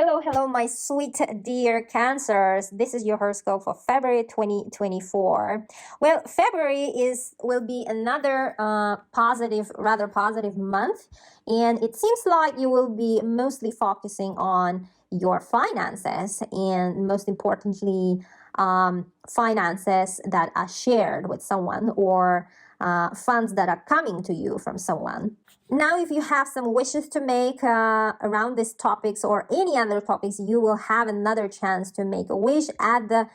Hello, my sweet dear Cancers. This is your horoscope for February 2024. Well, February will be another rather positive month, and it seems like you will be mostly focusing on your finances, and most importantly, finances that are shared with someone or funds that are coming to you from someone. Now, if you have some wishes to make around these topics or any other topics, you will have another chance to make a wish at the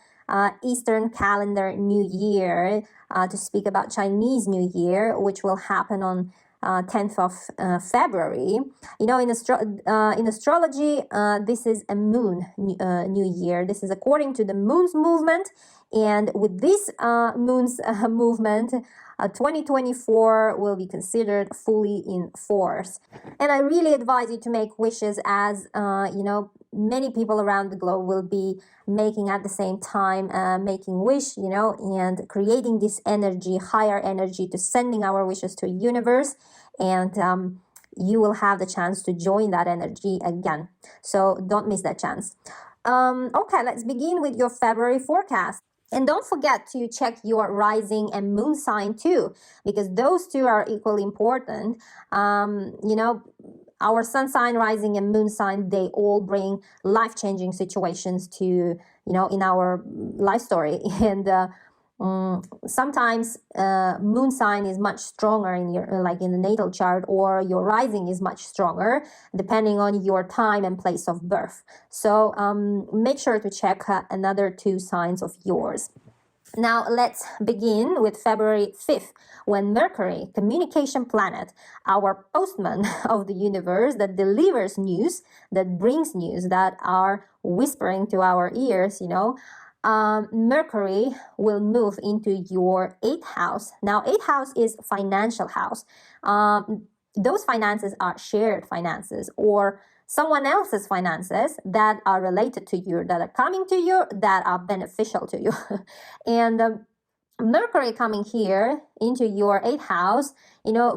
Eastern Calendar New Year to speak about Chinese New Year, which will happen on 10th of February. You know, in astrology, this is a moon new year. This is according to the moon's movement. And with this moon's movement, 2024 will be considered fully in force. And I really advise you to make wishes as, many people around the globe will be making at the same time, making wish, and creating this energy, higher energy to sending our wishes to the universe. And you will have the chance to join that energy again. So don't miss that chance. Okay, let's begin with your February forecast. And don't forget to check your rising and moon sign too, because those two are equally important. Our sun sign, rising, and moon sign, they all bring life-changing situations to, in our life story. And sometimes moon sign is much stronger in your in the natal chart, or your rising is much stronger depending on your time and place of birth. So make sure to check another two signs of yours. Now let's begin with February 5th, when Mercury, communication planet, our postman of the universe that delivers news, that brings news, that are whispering to our ears, Mercury will move into your 8th house. Now, 8th house is financial house. Those finances are shared finances or someone else's finances that are related to you, that are coming to you, that are beneficial to you. And Mercury coming here into your 8th house,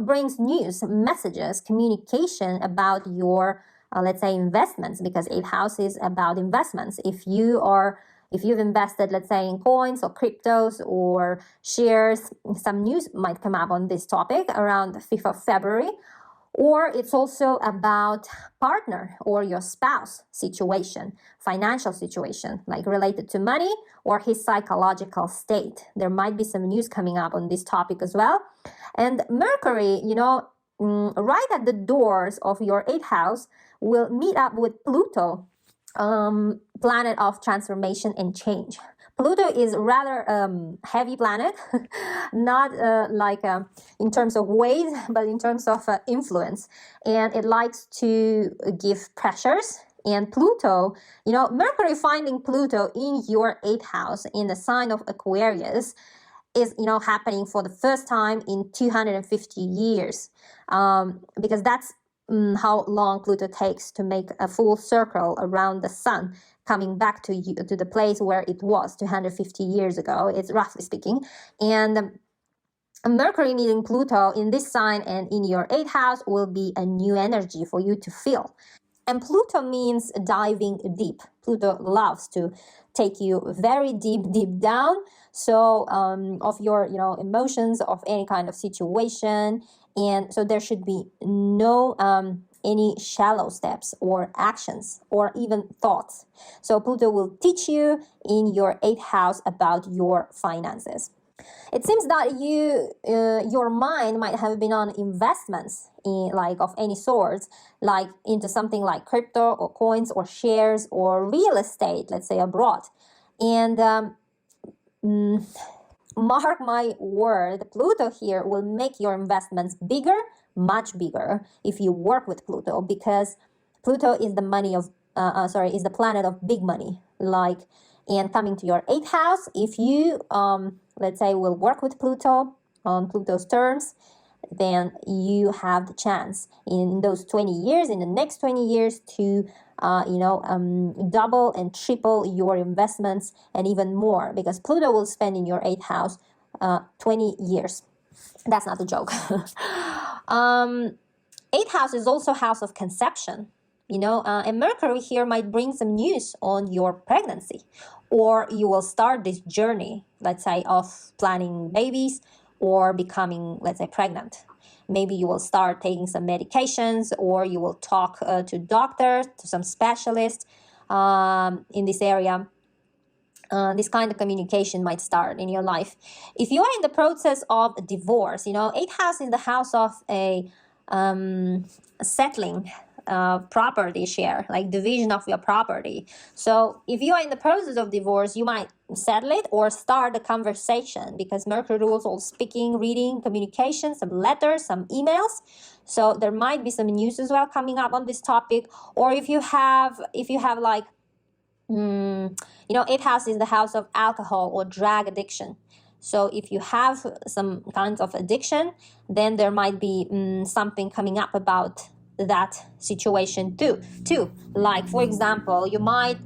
brings news, messages, communication about your, let's say, investments, because 8th house is about investments. If you've invested, let's say, in coins or cryptos or shares, some news might come up on this topic around the 5th of February. Or it's also about partner or your spouse situation, financial situation, like related to money or his psychological state. There might be some news coming up on this topic as well. And Mercury, right at the doors of your 8th house, will meet up with Pluto, planet of transformation and change. Pluto is rather heavy planet, not in terms of weight, but in terms of influence. And it likes to give pressures. And Pluto, Mercury finding Pluto in your 8th house in the sign of Aquarius is, happening for the first time in 250 years. Because that's how long Pluto takes to make a full circle around the sun, coming back to you, to the place where it was 250 years ago. It's roughly speaking. And Mercury meeting Pluto in this sign and in your 8th house will be a new energy for you to feel. And Pluto means diving deep. Pluto loves to take you very deep down. So of your, emotions, of any kind of situation. And so there should be no any shallow steps or actions or even thoughts. So Pluto will teach you in your 8th house about your finances. It seems that your mind might have been on investments of any sort, like into something like crypto or coins or shares or real estate, let's say abroad. And mark my word, Pluto here will make your investments bigger, much bigger, if you work with Pluto, because Pluto is the is the planet of big money. And coming to your 8th house, if you, let's say, will work with Pluto on Pluto's terms, then you have the chance in those 20 years, in the next 20 years, to double and triple your investments and even more, because Pluto will spend in your 8th house 20 years. That's not a joke. 8th house is also house of conception. And Mercury here might bring some news on your pregnancy, or you will start this journey, let's say, of planning babies or becoming, let's say, pregnant. Maybe you will start taking some medications, or you will talk to doctors, to some specialists in this area. This kind of communication might start in your life. If you are in the process of divorce, eighth house is the house of a settling property share, like division of your property. So if you are in the process of divorce, you might settle it or start a conversation, because Mercury rules all speaking, reading, communication, some letters, some emails. So there might be some news as well coming up on this topic. Or if you have like eighth house is the house of alcohol or drug addiction. So if you have some kinds of addiction, then there might be something coming up about that situation too. Like, for example, you might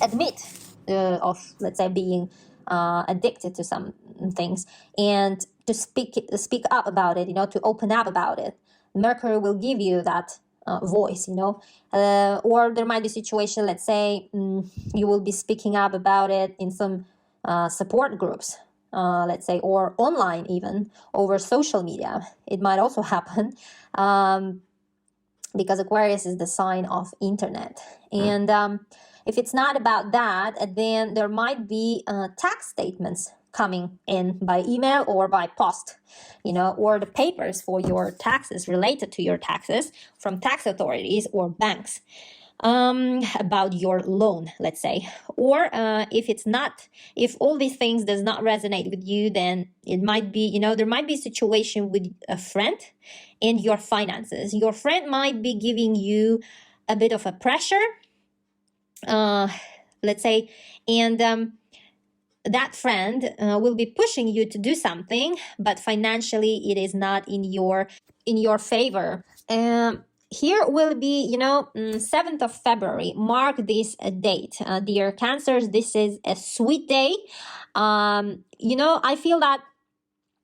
admit of, let's say, being addicted to some things, and to speak up about it, to open up about it. Mercury will give you that voice, or there might be a situation, let's say, you will be speaking up about it in some support groups, let's say, or online, even over social media. It might also happen because Aquarius is the sign of internet. And if it's not about that, then there might be tax statements coming in by email or by post, or the papers for your taxes, related to your taxes, from tax authorities or banks, about your loan, let's say. Or if all these things does not resonate with you, then it might be, there might be a situation with a friend and your finances. Your friend might be giving you a bit of a pressure, let's say, and that friend will be pushing you to do something, but financially it is not in your favor. Here will be, 7th of February. Mark this date, dear Cancers. This is a sweet day. I feel that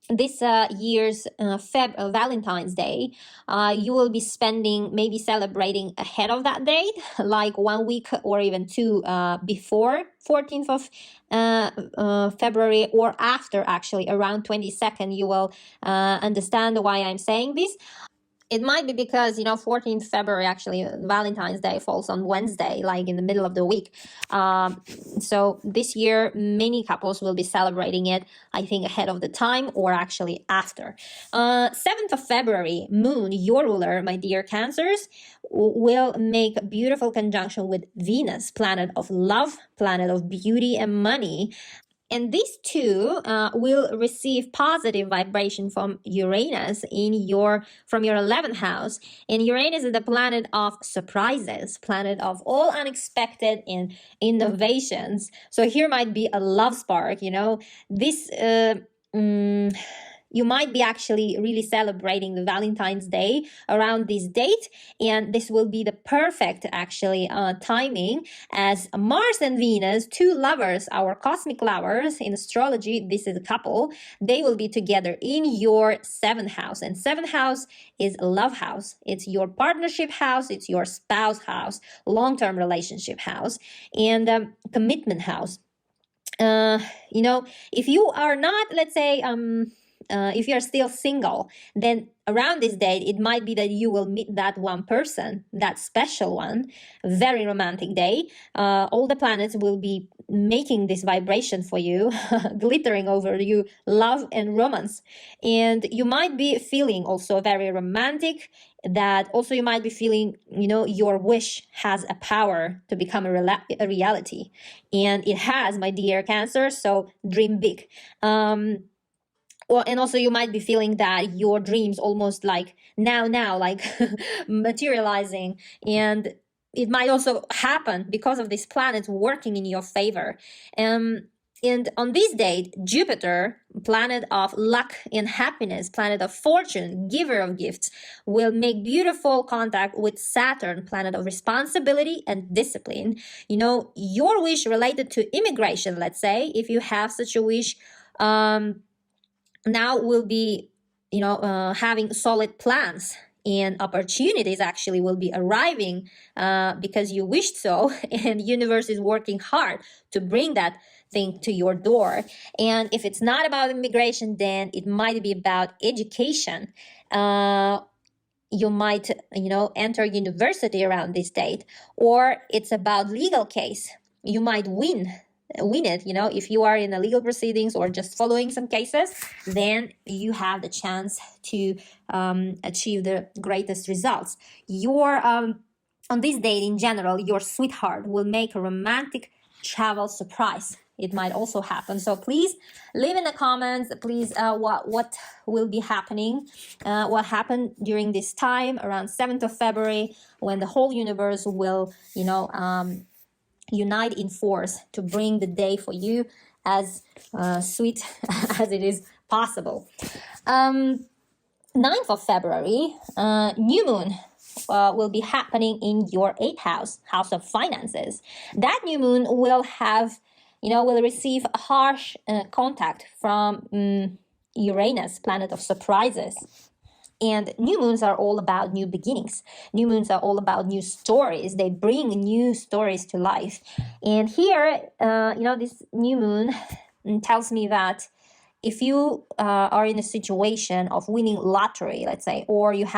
this year's Valentine's Day, you will be spending, maybe celebrating ahead of that date, like 1 week or even two before 14th of February, or after, actually, around 22nd. You will understand why I'm saying this. It might be because, 14th February, actually, Valentine's Day falls on Wednesday, like in the middle of the week. So this year, many couples will be celebrating it, I think, ahead of the time, or actually after. 7th of February, Moon, your ruler, my dear Cancers, will make a beautiful conjunction with Venus, planet of love, planet of beauty and money. And these two will receive positive vibration from Uranus from your 11th house. And Uranus is the planet of surprises, planet of all unexpected and innovations. So here might be a love spark, this you might be actually really celebrating the Valentine's Day around this date, and this will be the perfect, actually, timing, as Mars and Venus, two lovers, our cosmic lovers in astrology, this is a couple, they will be together in your 7th house. And 7th house is love house. It's your partnership house, it's your spouse house, long-term relationship house, and commitment house. If you are not, let's say, if you're still single, then around this date, it might be that you will meet that one person, that special one, very romantic day. All the planets will be making this vibration for you, glittering over you, love and romance. And you might be feeling also very romantic, that also you might be feeling, your wish has a power to become a reality. And it has, my dear Cancer, so dream big. And also you might be feeling that your dreams almost like now like materializing, and it might also happen because of these planets working in your favor. And on this date, Jupiter, planet of luck and happiness, planet of fortune, giver of gifts, will make beautiful contact with Saturn, planet of responsibility and discipline. Your wish related to immigration, let's say, if you have such a wish, now will be, having solid plans and opportunities actually will be arriving because you wished so, and universe is working hard to bring that thing to your door. And if it's not about immigration, then it might be about education. You might, enter university around this date, or it's about legal case. You might win it. If you are in the legal proceedings or just following some cases, then you have the chance to achieve the greatest results. On this date in general, your sweetheart will make a romantic travel surprise. It might also happen. So please leave in the comments, please, what will be happening, what happened during this time around 7th of February, when the whole universe will, unite in force to bring the day for you as sweet as it is possible. 9th of February, new moon will be happening in your 8th house of finances. That new moon will have, will receive a harsh contact from Uranus, planet of surprises. And new moons are all about new beginnings. New moons are all about new stories. They bring new stories to life. And here, this new moon tells me that if you are in a situation of winning lottery, let's say, or you've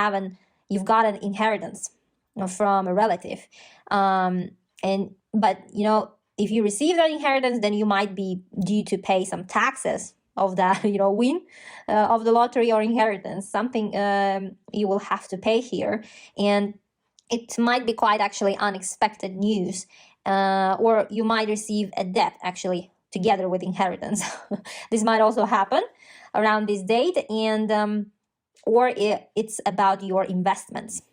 got an inheritance from a relative, but if you receive that inheritance, then you might be due to pay some taxes of that, win of the lottery or inheritance, something you will have to pay here. And it might be quite actually unexpected news, or you might receive a debt actually together with inheritance. This might also happen around this date, and or it's about your investments.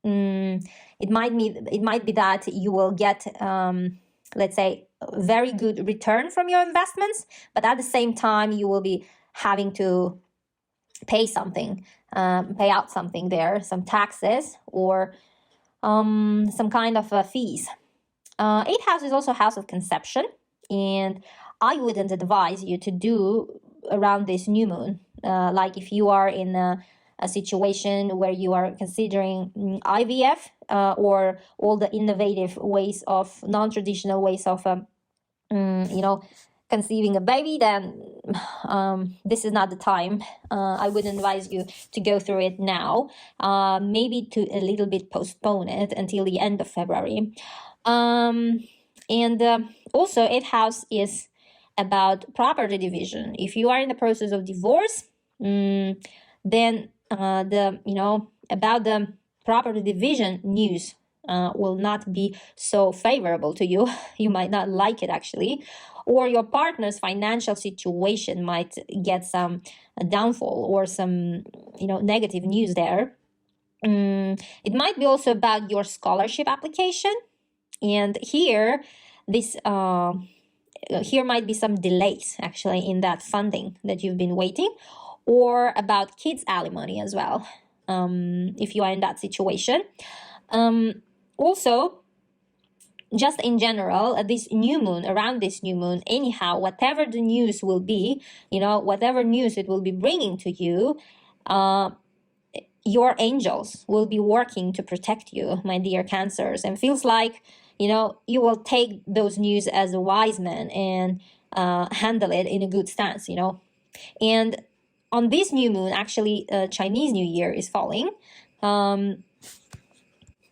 It might be that you will get, let's say, very good return from your investments, but at the same time you will be having to pay out something there, some taxes or some kind of fees. 8th house is also house of conception, and I wouldn't advise you to do around this new moon, like if you are in a situation where you are considering IVF, or all the innovative ways of non-traditional ways of conceiving a baby, then this is not the time. I would advise you to go through it now, maybe to a little bit postpone it until the end of February. And also 8th house is about property division. If you are in the process of divorce, then about the property division news will not be so favorable to you. You might not like it actually, or your partner's financial situation might get some downfall or some negative news there. It might be also about your scholarship application, and here might be some delays actually in that funding that you've been waiting, or about kids alimony as well, if you are in that situation. Also, just in general, around this new moon, anyhow, whatever the news will be, whatever news it will be bringing to you, your angels will be working to protect you, my dear Cancers, and feels like you will take those news as a wise man and handle it in a good stance. And on this new moon, actually, Chinese New Year is falling.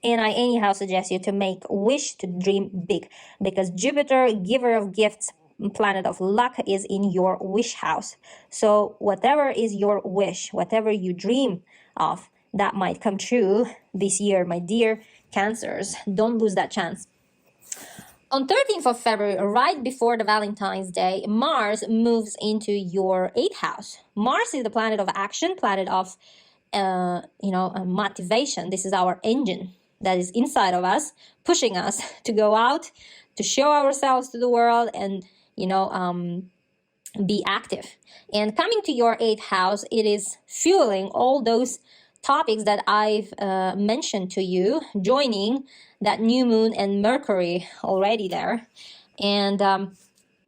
And I anyhow suggest you to make a wish, to dream big, because Jupiter, giver of gifts, planet of luck, is in your wish house. So whatever is your wish, whatever you dream of, that might come true this year, my dear Cancers. Don't lose that chance. On 13th of February, right before the Valentine's Day, Mars moves into your 8th house. Mars is the planet of action, planet of motivation. This is our engine that is inside of us, pushing us to go out, to show ourselves to the world, and be active. And coming to your 8th house, it is fueling all those topics that I've mentioned to you, joining that new moon and Mercury already there, and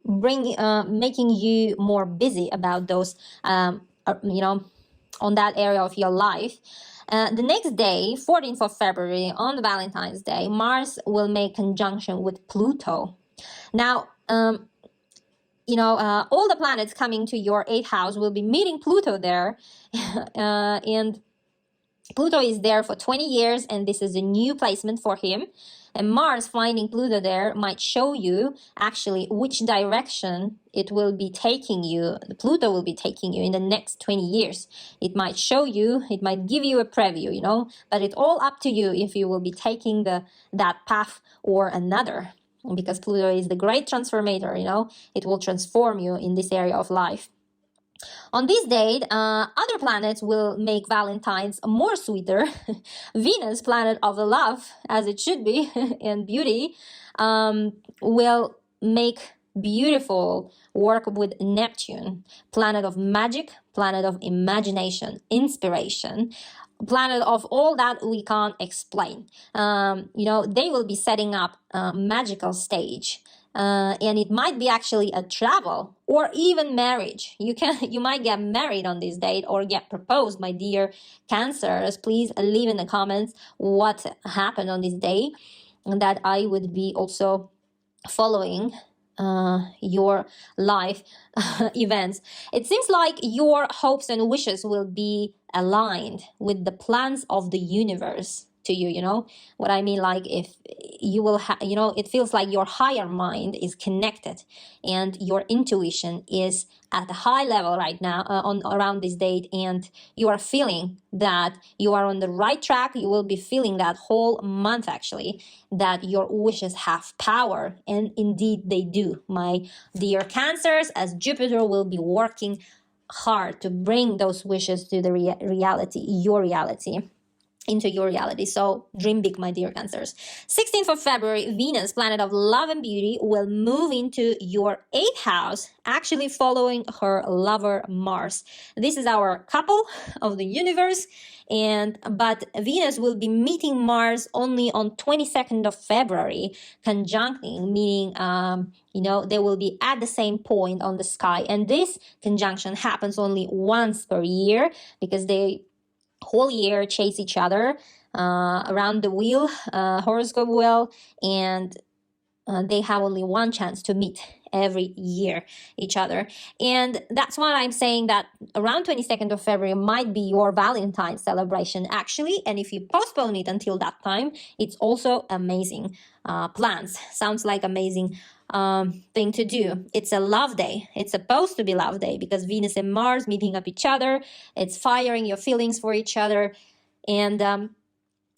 making you more busy about those, on that area of your life. The next day, 14th of February, on the Valentine's Day, Mars will make conjunction with Pluto. Now, all the planets coming to your 8th house will be meeting Pluto there. And Pluto is there for 20 years, and this is a new placement for him. And Mars finding Pluto there might show you actually which direction it will be taking you. Pluto will be taking you in the next 20 years. It might show you, it might give you a preview, but it's all up to you if you will be taking that path or another. Because Pluto is the great transformator, it will transform you in this area of life. On this date, other planets will make Valentine's more sweeter. Venus, planet of the love, as it should be, and beauty, will make beautiful work with Neptune, planet of magic, planet of imagination, inspiration, planet of all that we can't explain. They will be setting up a magical stage. And it might be actually a travel or even marriage. You might get married on this date or get proposed, my dear Cancers. Please leave in the comments what happened on this day, and that I would be also following your life events. It seems like your hopes and wishes will be aligned with the plans of the universe to you. What I mean, like if you will it feels like your higher mind is connected and your intuition is at a high level right now on around this date, and you are feeling that you are on the right track. You will be feeling that whole month actually that your wishes have power, and indeed they do, my dear Cancers, as Jupiter will be working hard to bring those wishes to the reality, your reality, into your reality. So dream big, my dear Cancers. 16th of February, Venus, planet of love and beauty, will move into your 8th house, actually following her lover Mars. This is our couple of the universe, but Venus will be meeting Mars only on 22nd of February, conjuncting, meaning they will be at the same point on the sky. And this conjunction happens only once per year because they whole year chase each other around the wheel, horoscope wheel, and they have only one chance to meet every year each other. And that's why I'm saying that around 22nd of February might be your Valentine's celebration actually, and if you postpone it until that time, it's also amazing plans. Sounds like amazing thing to do. It's a love day. It's supposed to be love day because Venus and Mars meeting up each other. It's firing your feelings for each other. And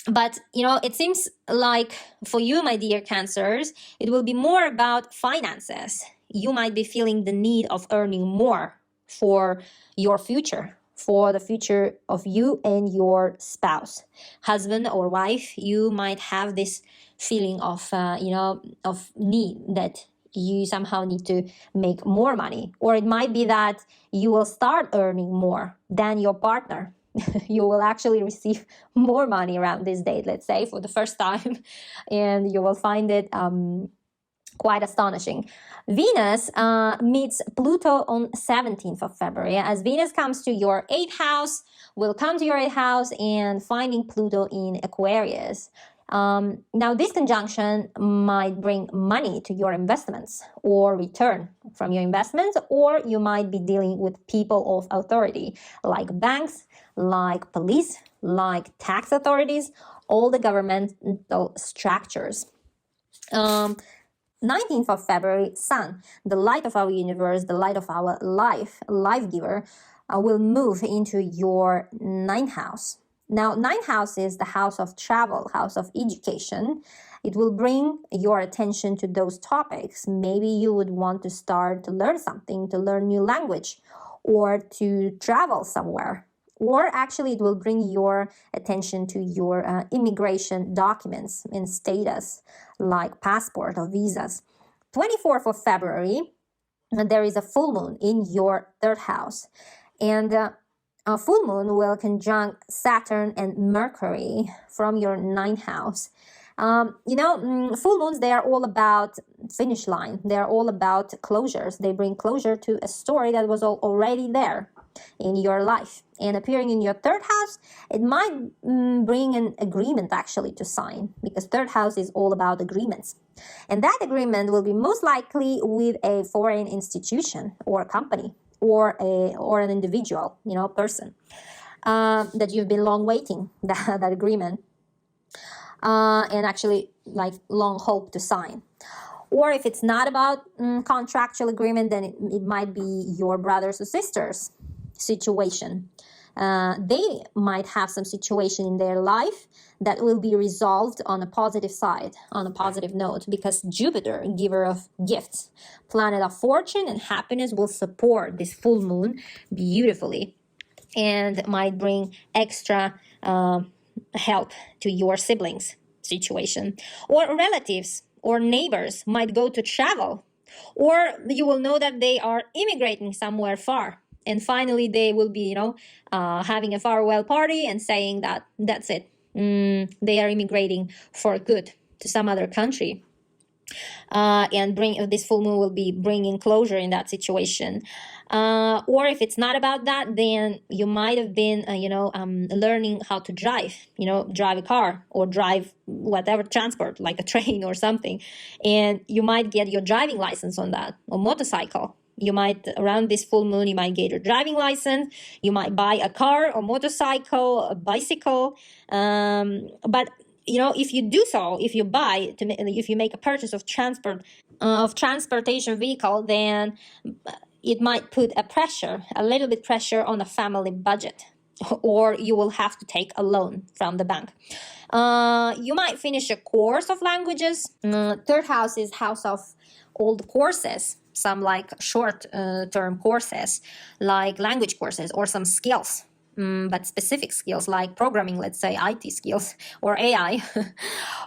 but it seems like for you, my dear Cancers, it will be more about finances. You might be feeling the need of earning more for your future, for the future of you and your spouse, husband or wife. You might have this feeling of of need that you somehow need to make more money, or it might be that you will start earning more than your partner. You will actually receive more money around this date, let's say, for the first time, and you will find it quite astonishing. Venus meets Pluto on 17th of February. As Venus comes to your 8th house, will come to your 8th house and finding Pluto in Aquarius. Now, this conjunction might bring money to your investments or return from your investments, or you might be dealing with people of authority like banks, like police, like tax authorities, all the governmental structures. 19th of February, Sun, the light of our universe, the light of our life giver, will move into your 9th house. Now, 9th house is the house of travel, house of education. It will bring your attention to those topics. Maybe you would want to start to learn something, to learn new language, or to travel somewhere. Or actually, it will bring your attention to your immigration documents and status, like passport or visas. 24th of February, there is a full moon in your 3rd house. And a full moon will conjunct Saturn and Mercury from your 9th house. Full moons, they are all about finish line. They are all about closures. They bring closure to a story that was already there. in your life. And appearing in your third house, it might bring an agreement actually to sign, because third house is all about agreements. And that agreement will be most likely with a foreign institution or company, or an individual, person, that you've been long waiting that agreement, and actually like long hope to sign. Or if it's not about contractual agreement, then it might be your brothers or sisters situation. They might have some situation in their life that will be resolved on a positive side, on a positive note, because Jupiter, giver of gifts, planet of fortune and happiness, will support this full moon beautifully, and might bring extra help to your siblings situation, or relatives or neighbors might go to travel, or you will know that they are immigrating somewhere far, and finally they will be having a farewell party and saying that that's it, they are immigrating for good to some other country. And this full moon will be bringing closure in that situation. Or if it's not about that, then you might have been learning how to drive a car, or drive whatever transport, like a train or something, and you might get your driving license on that, or motorcycle. You might, around this full moon, you might get your driving license. You might buy a car or motorcycle, a bicycle. But if you do so, if you make a purchase of transportation vehicle, then it might put a little bit pressure on the family budget, or you will have to take a loan from the bank. You might finish a course of languages. Third house is house of old courses, some like short-term courses, like language courses, or some skills. But specific skills like programming, let's say IT skills or AI.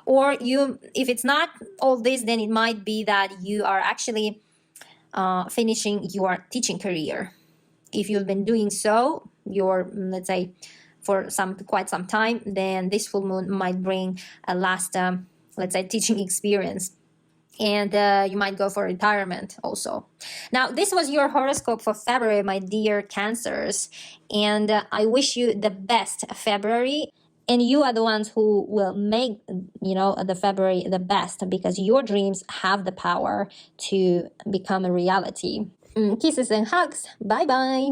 Or if it's not all this, then it might be that you are actually finishing your teaching career. If you've been doing so, let's say, for quite some time, then this full moon might bring a last, let's say, teaching experience. And you might go for retirement also. Now, this was your horoscope for February, my dear Cancers. And I wish you the best February. And you are the ones who will make, the February the best, because your dreams have the power to become a reality. Kisses and hugs. Bye-bye.